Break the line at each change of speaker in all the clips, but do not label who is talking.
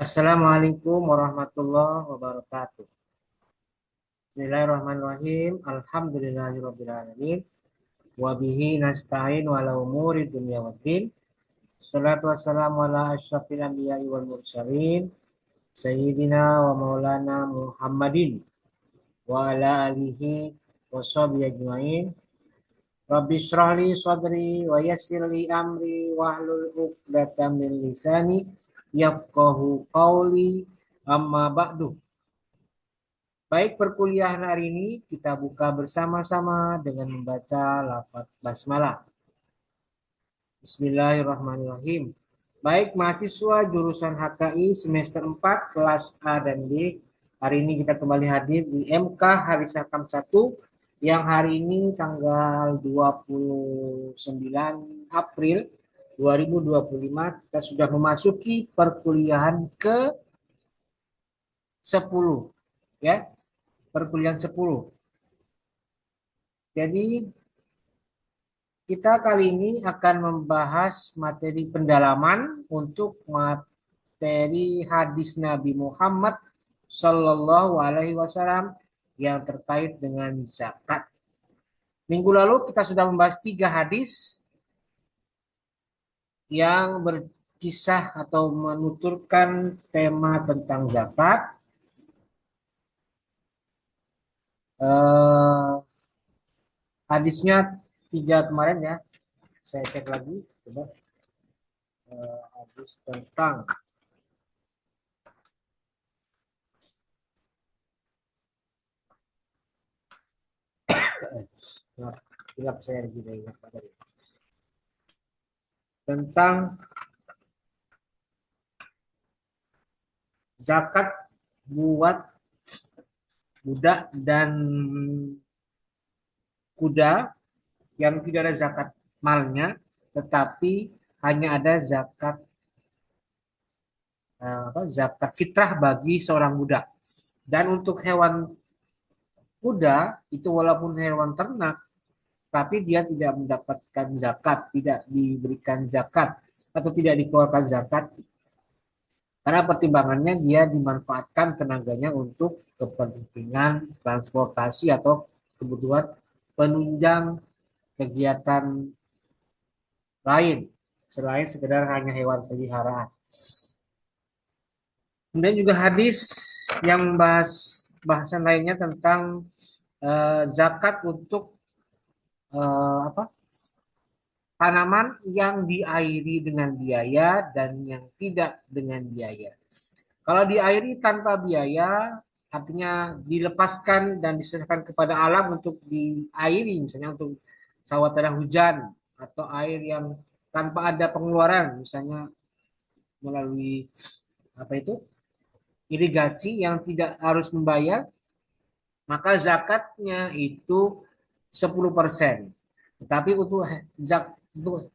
Assalamualaikum warahmatullahi wabarakatuh. Bismillahirrahmanirrahim. Alhamdulillahirrabbilalamin. Wabihi nasta'in wala umuri dunya waddin. Salatu wassalamu ala asyrafil anbiya'i wal mursalin. Sayyidina wa maulana Muhammadin. Wa ala alihi wa sahbihi ajma'in. Rabbi syrahli sadri wa yassirli amri wa hlul uqdatam min lisani. Yafqahu qawli amma ba'du. Baik, perkuliahan hari ini kita buka bersama-sama dengan membaca lafaz basmalah. Bismillahirrahmanirrahim. Baik, mahasiswa jurusan HKI semester 4 kelas A dan B. Hari ini kita kembali hadir di MK Hari Sakam 1 yang hari ini tanggal 29 April 2025 kita sudah memasuki perkuliahan ke 10 ya, perkuliahan 10. Jadi kita kali ini akan membahas materi pendalaman untuk materi hadis Nabi Muhammad Shallallahu Alaihi Wasallam yang terkait dengan zakat. Minggu lalu kita sudah membahas 3 hadis yang berkisah atau menuturkan tema tentang zakat. Hadisnya 3 kemarin ya. Saya cek lagi. Coba. Hadis tentang ingat saya juga ingat tentang zakat buat budak dan kuda yang tidak ada zakat malnya, tetapi hanya ada zakat fitrah bagi seorang budak. Dan untuk hewan kuda itu walaupun hewan ternak, tapi dia tidak mendapatkan zakat, tidak diberikan zakat atau tidak dikeluarkan zakat karena pertimbangannya dia dimanfaatkan tenaganya untuk kepentingan transportasi atau kebutuhan penunjang kegiatan lain selain sekedar hanya hewan peliharaan. Kemudian juga hadis yang membahas bahasan lainnya tentang zakat untuk apa tanaman yang diairi dengan biaya dan yang tidak dengan biaya. Kalau diairi tanpa biaya, artinya dilepaskan dan diserahkan kepada alam untuk diairi, misalnya untuk sawatara hujan atau air yang tanpa ada pengeluaran, misalnya melalui apa itu irigasi yang tidak harus membayar, maka zakatnya itu 10%. Tetapi untuk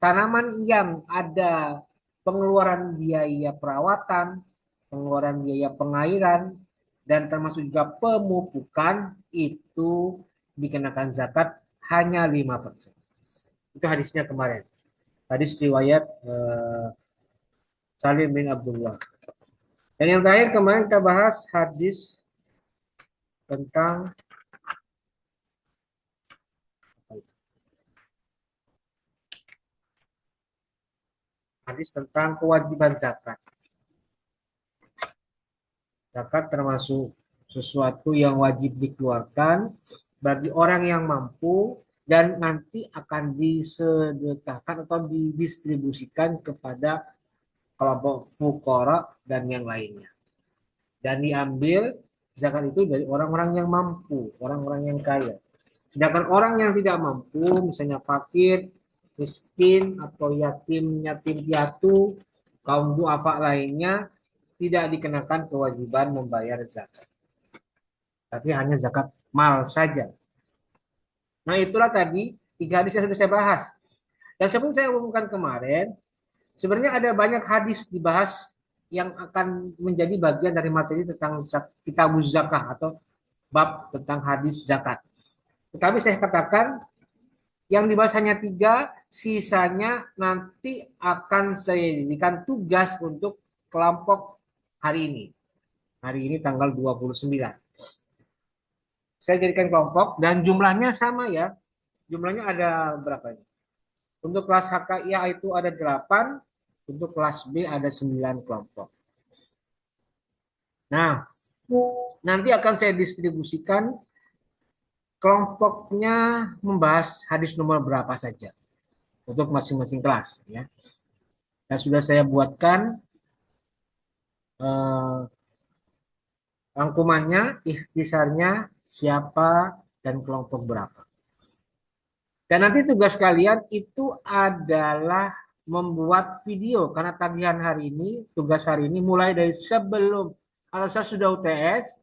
tanaman yang ada pengeluaran biaya perawatan, pengeluaran biaya pengairan, dan termasuk juga pemupukan itu dikenakan zakat hanya 5%. Itu hadisnya kemarin. Hadis riwayat Salim bin Abdullah. Dan yang terakhir kemarin kita bahas hadis tentang kewajiban zakat. Zakat termasuk sesuatu yang wajib dikeluarkan bagi orang yang mampu dan nanti akan disedekahkan atau didistribusikan kepada kelompok fukara dan yang lainnya. Dan diambil zakat itu dari orang-orang yang mampu, orang-orang yang kaya. Sedangkan orang yang tidak mampu, misalnya fakir, miskin, atau yatim piatu, kaum duafa lainnya, tidak dikenakan kewajiban membayar zakat. Tapi hanya zakat mal saja. Nah itulah tadi 3 hadis yang sudah saya bahas. Dan seperti saya umumkan kemarin, sebenarnya ada banyak hadis dibahas yang akan menjadi bagian dari materi tentang kitabuz zakah atau bab tentang hadis zakat. Tetapi saya katakan yang dibahas hanya 3, sisanya nanti akan saya jadikan tugas untuk kelompok hari ini. Hari ini tanggal 29. Saya jadikan kelompok dan jumlahnya sama ya. Jumlahnya ada berapa ini? Untuk kelas HKIA itu ada 8, untuk kelas B ada 9 kelompok. Nah, nanti akan saya distribusikan kelompoknya membahas hadis nomor berapa saja untuk masing-masing kelas ya. Dan sudah saya buatkan eh, rangkumannya, ikhtisarnya, siapa dan kelompok berapa. Dan nanti tugas kalian itu adalah membuat video karena tagihan hari ini, tugas hari ini mulai dari sebelum kalau saya sudah UTS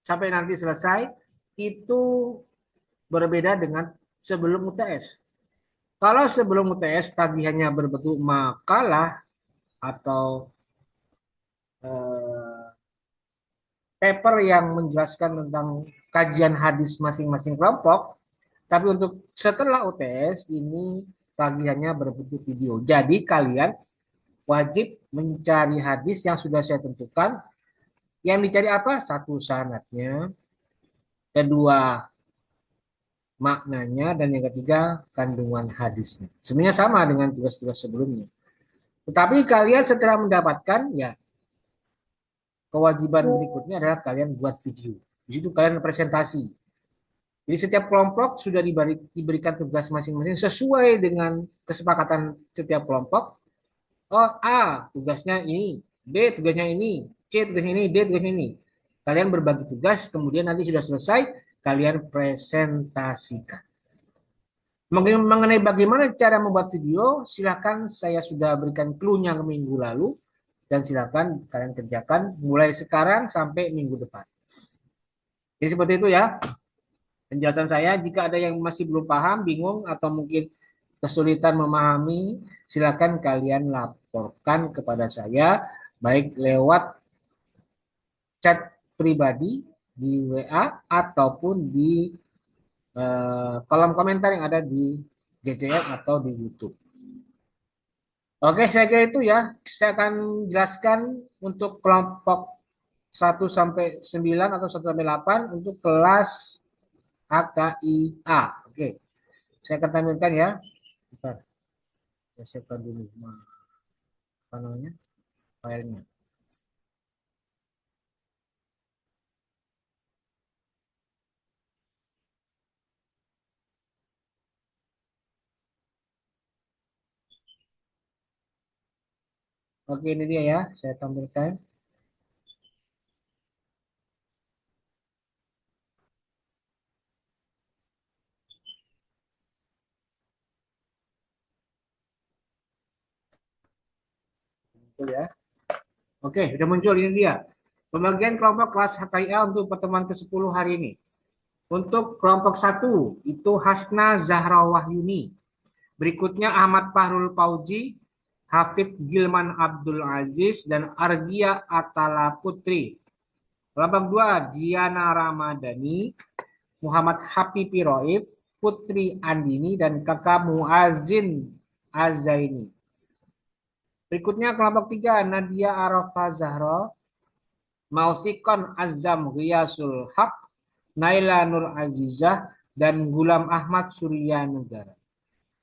sampai nanti selesai itu berbeda dengan sebelum UTS. Kalau sebelum UTS tagihannya berbentuk makalah atau eh, paper yang menjelaskan tentang kajian hadis masing-masing kelompok, tapi untuk setelah UTS ini tagihannya berbentuk video. Jadi kalian wajib mencari hadis yang sudah saya tentukan. Yang dicari apa? Satu, sanadnya. Kedua, maknanya. Dan yang ketiga, kandungan hadisnya. Sebenarnya sama dengan tugas-tugas sebelumnya. Tetapi kalian setelah mendapatkan, ya kewajiban berikutnya adalah kalian buat video. Di situ kalian presentasi. Jadi setiap kelompok sudah diberikan tugas masing-masing sesuai dengan kesepakatan setiap kelompok. Oh, A tugasnya ini, B tugasnya ini, C tugasnya ini, D tugasnya ini. Kalian berbagi tugas, kemudian nanti sudah selesai, kalian presentasikan. Mengenai bagaimana cara membuat video, silakan saya sudah berikan clue-nya ke minggu lalu, dan silakan kalian kerjakan mulai sekarang sampai minggu depan. Jadi seperti itu ya penjelasan saya. Jika ada yang masih belum paham, bingung, atau mungkin kesulitan memahami, silakan kalian laporkan kepada saya, baik lewat chat pribadi di WA ataupun di kolom komentar yang ada di GCR atau di YouTube. Oke, saya kira itu ya. Saya akan jelaskan untuk kelompok 1 sampai 9 atau 1 sampai 8 untuk kelas HKIA. Oke, saya akan tampilkan ya. Bentar, saya siapkan dulu apa namanya filenya. Oke, ini dia ya, saya tampilkan. Betul ya. Oke, sudah muncul, ini dia. Pembagian kelompok kelas HKIA untuk pertemuan ke-10 hari ini. Untuk kelompok 1 itu Hasna Zahra Wahyuni. Berikutnya Ahmad Fahrul Pauji, Hafid Gilman Abdul Aziz, dan Argia Atala Putri. Kelompok 2 Diana Ramadhani, Muhammad Hafifi Roif, Putri Andini, dan kakak Muazin Azaini. Berikutnya kelompok 3 Nadia Arafah Zahra, Mausikon Azam Ghiyasul Haq, Naila Nur Azizah, dan Gulam Ahmad Surya Negara.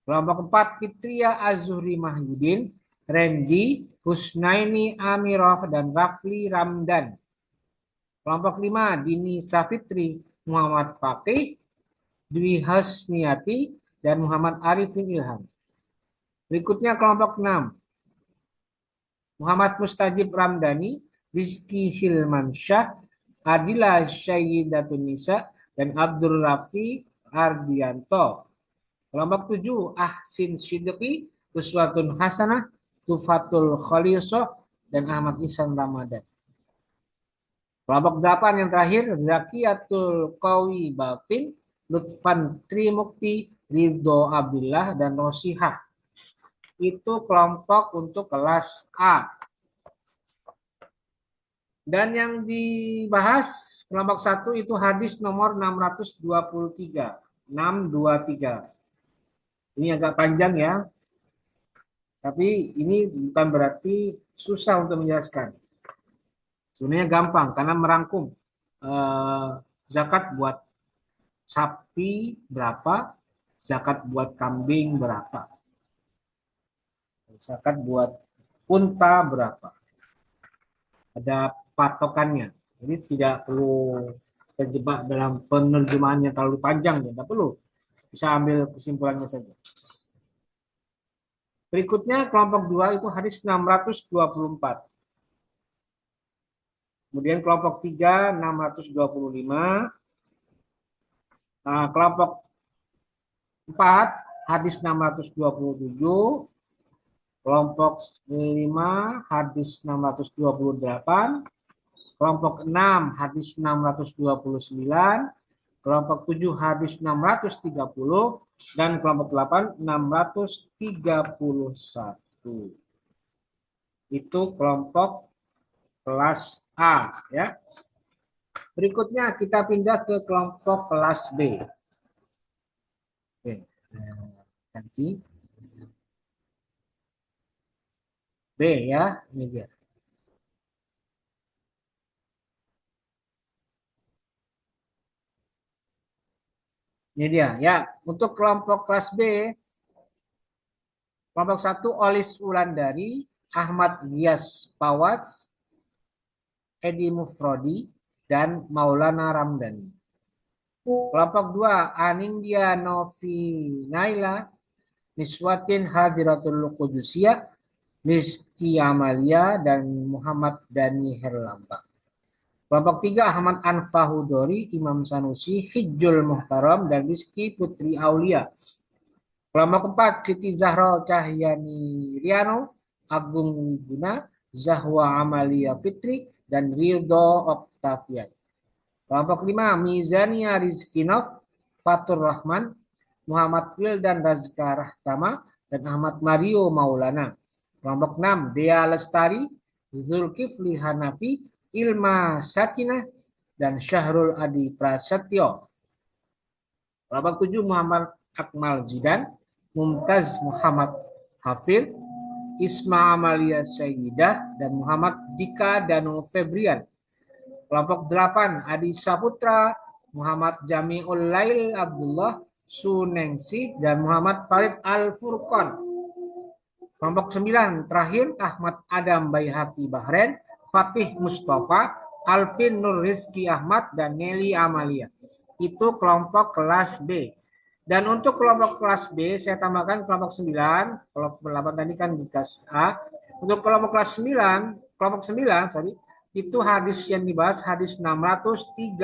Kelompok 4 Fitria Azhuri Mahyudin, Randy Husnaini Amirov, dan Rafli Ramdan. Kelompok 5 Dini Safitri, Muhammad Faqih, Dwi Hasniati, dan Muhammad Arifin Ilham. Berikutnya kelompok 6 Muhammad Mustajib Ramdhani, Rizky Hilmansyah, Adila Syayyidatun Nisa, dan Abdul Rafi Ardianto. Kelompok 7 Ahsin Siddiqi, Uswatun Hasanah, Tufatul Khalisoh, dan Ahmad Ihsan Ramadan. Kelompok 8 yang terakhir Zakiatul Qawi Batin, Lutfan Trimukti, Ridho Abdullah, dan Rosihah. Itu kelompok untuk kelas A. Dan yang dibahas kelompok 1 itu hadis nomor 623. 623. Ini agak panjang ya. Tapi ini bukan berarti susah untuk menjelaskan. Sebenarnya gampang karena merangkum eh, zakat buat sapi berapa, zakat buat kambing berapa, zakat buat unta berapa. Ada patokannya. Jadi tidak perlu terjebak dalam penerjemahan yang terlalu panjang, ya. Tidak perlu. Bisa ambil kesimpulannya saja. Berikutnya kelompok 2 itu hadis 624. Kemudian kelompok 3 625. Nah, kelompok 4 hadis 627. Kelompok 5 hadis 628. Kelompok 6 hadis 629. Kelompok 7 hadis 630. Dan kelompok 8 631. Itu kelompok kelas A, ya. Berikutnya kita pindah ke kelompok kelas B. Oke, ganti B, ya. Ini dia. Ini dia, ya. Untuk kelompok kelas B, kelompok 1 Olis Wulandari, Ahmad Giyas Pawat, Edi Mufrodi, dan Maulana Ramdhani. Kelompok 2 Anindya Novi Naila, Niswatin Hadiratul Qudusiyah, Rizky Amalia, dan Muhammad Dani Herlambang. Kelompok 3 Ahmad Anfahudori, Imam Sanusi, Hijjul Muhtaram, dan Rizky Putri Aulia. Kelompok 4 Siti Zahra Cahyani Riano, Agung Wiguna, Zahwa Amalia Fitri, dan Ridho Octavian. Kelompok 5 Mizania Rizkinov, Fatur Rahman, Muhammad Wildan Razka Rahtama, dan Ahmad Mario Maulana. Kelompok 6 Dea Lestari, Zulkifli Hanafi, Ilma Sakinah, dan Syahrul Adi Prasetyo. Kelompok 7 Muhammad Akmal Zidan, Mumtaz Muhammad Hafid, Isma Amalia Sayyidah, dan Muhammad Dika Danu Febrian. Kelompok 8 Adi Saputra, Muhammad Jamiul Lail Abdullah Sunengsi, dan Muhammad Farid Al-Furqan. Kelompok 9 terakhir Ahmad Adam Baihaqi Bahren, Fatih Mustafa, Alvin Nur Rizki Ahmad, dan Nelly Amalia. Itu kelompok kelas B. Dan untuk kelompok kelas B saya tambahkan kelompok 9, kelompok 8 tadi kan di kelas A. Untuk kelompok kelas 9, kelompok 9 itu hadis yang dibahas hadis 632.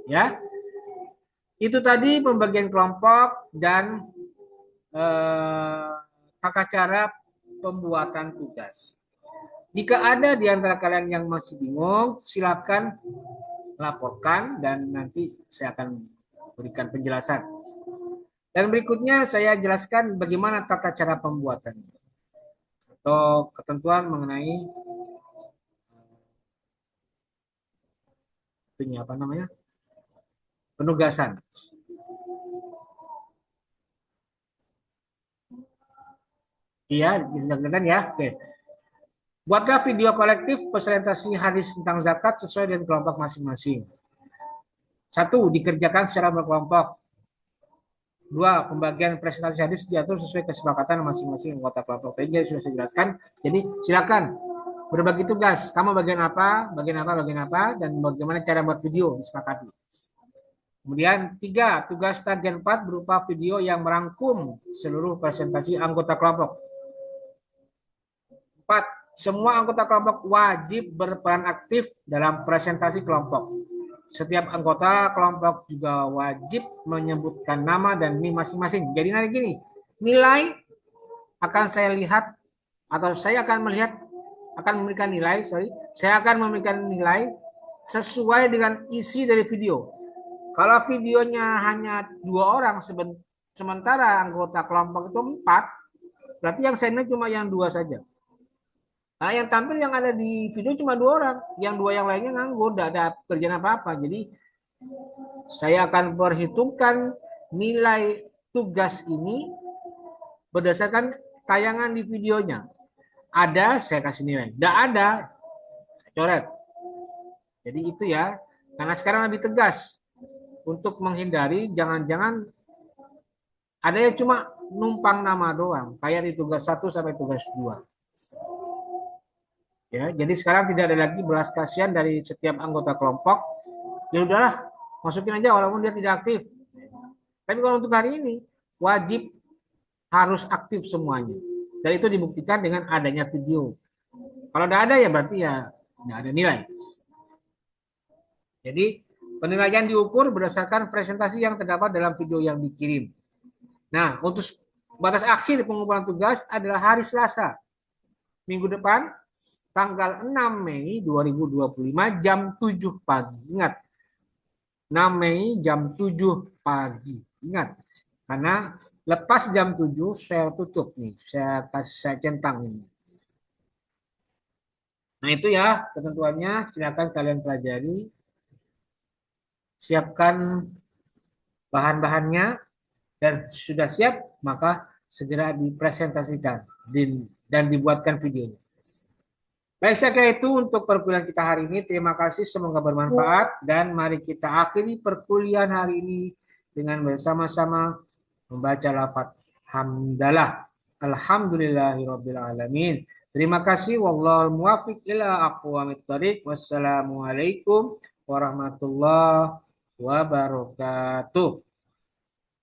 Ya. Itu tadi pembagian kelompok dan tata cara pembuatan tugas. Jika ada di antara kalian yang masih bingung, silakan laporkan dan nanti saya akan berikan penjelasan. Dan berikutnya saya jelaskan bagaimana tata cara pembuatannya atau ketentuan mengenai apa namanya penugasan. Iya, didengarkan ya. Oke. Buatlah video kolektif presentasi hadis tentang zakat sesuai dengan kelompok masing-masing. 1. Dikerjakan secara berkelompok. 2. Pembagian presentasi hadis diatur sesuai kesepakatan masing-masing anggota kelompok. Tadi sudah saya jelaskan. Jadi silakan berbagi tugas. Kamu bagian apa, bagian apa, dan bagaimana cara buat video disepakati. Kemudian 3. Tugas tagihan 4 berupa video yang merangkum seluruh presentasi anggota kelompok. 4. Semua anggota kelompok wajib berperan aktif dalam presentasi kelompok. Setiap anggota kelompok juga wajib menyebutkan nama dan NIM masing-masing. Jadi nanti gini, nilai akan saya lihat atau saya akan memberikan nilai, saya akan memberikan nilai sesuai dengan isi dari video. Kalau videonya hanya 2 orang, sementara anggota kelompok itu 4, berarti yang saya nilai cuma yang 2 saja. Nah, yang tampil yang ada di video cuma 2 orang, yang 2 yang lainnya nganggur, tidak ada kerjaan apa-apa. Jadi saya akan perhitungkan nilai tugas ini berdasarkan tayangan di videonya. Ada, saya kasih nilai. Tidak ada, coret. Jadi itu ya, karena sekarang lebih tegas untuk menghindari jangan-jangan ada yang cuma numpang nama doang, kayak di tugas 1 sampai tugas 2. Ya, jadi sekarang tidak ada lagi belas kasihan dari setiap anggota kelompok. Ya udahlah, masukin aja walaupun dia tidak aktif. Tapi kalau untuk hari ini wajib harus aktif semuanya. Dan itu dibuktikan dengan adanya video. Kalau tidak ada ya berarti ya tidak ada nilai. Jadi penilaian diukur berdasarkan presentasi yang terdapat dalam video yang dikirim. Nah, untuk batas akhir pengumpulan tugas adalah hari Selasa, minggu depan, tanggal 6 Mei 2025 jam 7 pagi. Ingat, 6 Mei jam 7 pagi. Ingat, karena lepas jam 7 saya tutup nih, saya centang ini. Nah, itu ya ketentuannya, silakan kalian pelajari. Siapkan bahan-bahannya dan sudah siap maka segera dipresentasikan dan dibuatkan videonya. Baik, saya kira itu untuk perkuliahan kita hari ini. Terima kasih, semoga bermanfaat dan mari kita akhiri perkuliahan hari ini dengan bersama-sama membaca lafaz hamdalah. Alhamdulillahirabbil alamin. Terima kasih, wallahul muwaffiq ila aqwamit thoriq. Wassalamualaikum warahmatullahi wabarakatuh.